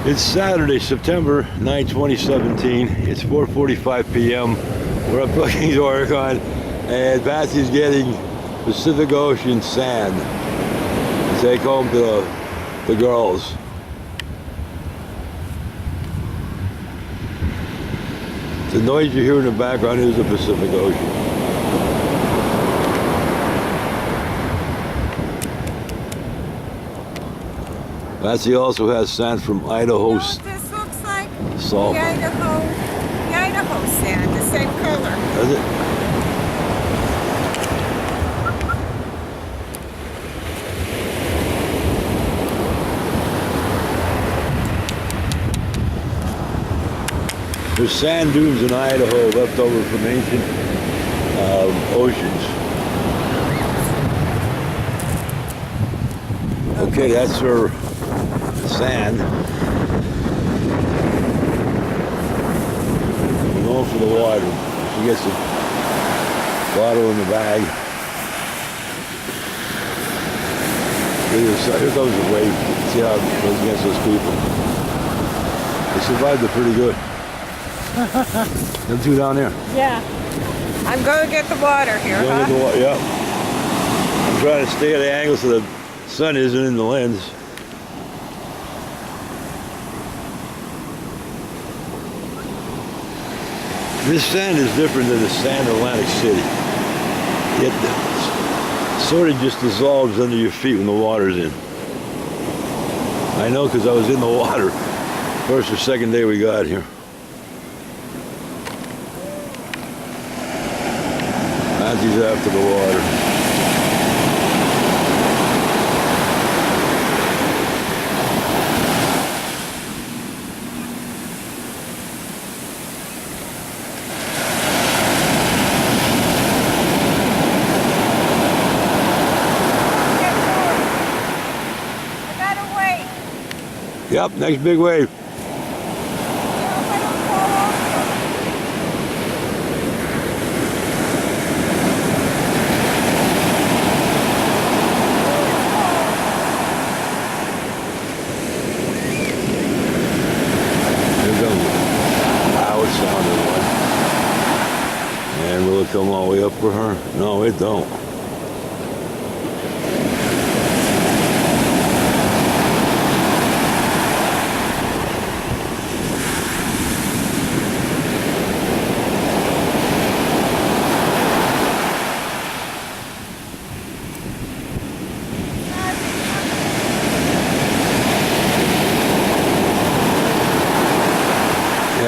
It's Saturday, September 9, 2017. It's 4:45 p.m. We're at Brookings, Oregon, and Patsy's getting Pacific Ocean sand to take home to the girls. The noise you hear in the background is the Pacific Ocean. Patsy also has sand from Idaho. You know what this looks like? Salt. The Idaho sand, the same color. Does it? There's sand dunes in Idaho left over from ancient oceans. Okay, that's her sand. We're going for the water. She gets the bottle in the bag. Here comes the wave. See how it goes against those people. They survived it pretty good. Them two down there. Yeah. I'm going to get the water here, Get the water, yeah. I'm trying to stay at the angle so the sun isn't in the lens. This sand is different than the sand in Atlantic City. It sort of just dissolves under your feet when the water's in. I know because I was in the water first or second day we got here. Patsy's after the water. Yep, next big wave. Here goes power sounder one. And will it come all the way up for her? No, it don't.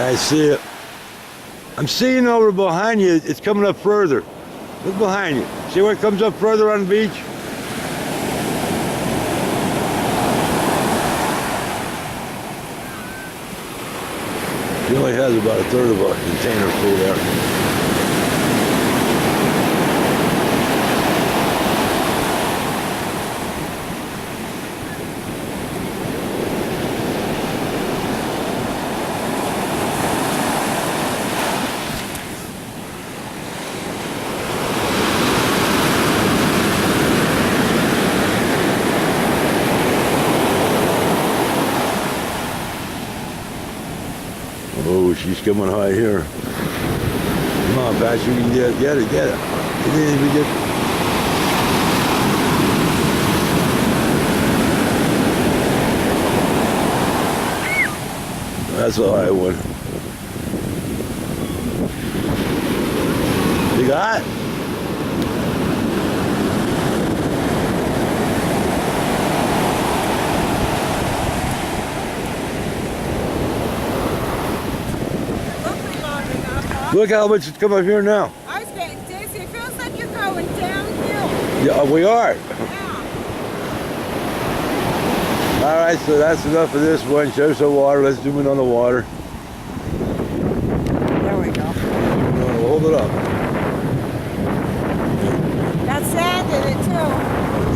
I see it. I'm seeing over behind you. It's coming up further. Look behind you. See where it comes up further on the beach? She only has about a third of a container full there. Oh, she's coming high here. Come on, Patsy, you can get it. You didn't even get. That's a high one. You got it? Look how much it's come up here now. I was getting dizzy. It feels like you're going downhill. Yeah, we are. Yeah. All right, so that's enough of this one. Show some water. Let's zoom in on the water. There we go. Hold it up. Got sand in it too.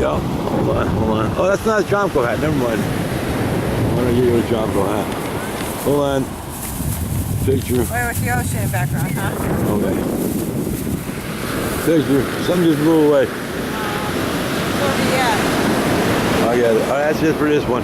Yeah, hold on. Oh, that's not a Chomko hat. Never mind. I'm gonna give you a Chomko hat. Hold on. Picture. Wait, with the ocean in the background, huh? Okay. Picture. Something just blew away. Yeah. I got it. All right, that's it for this one.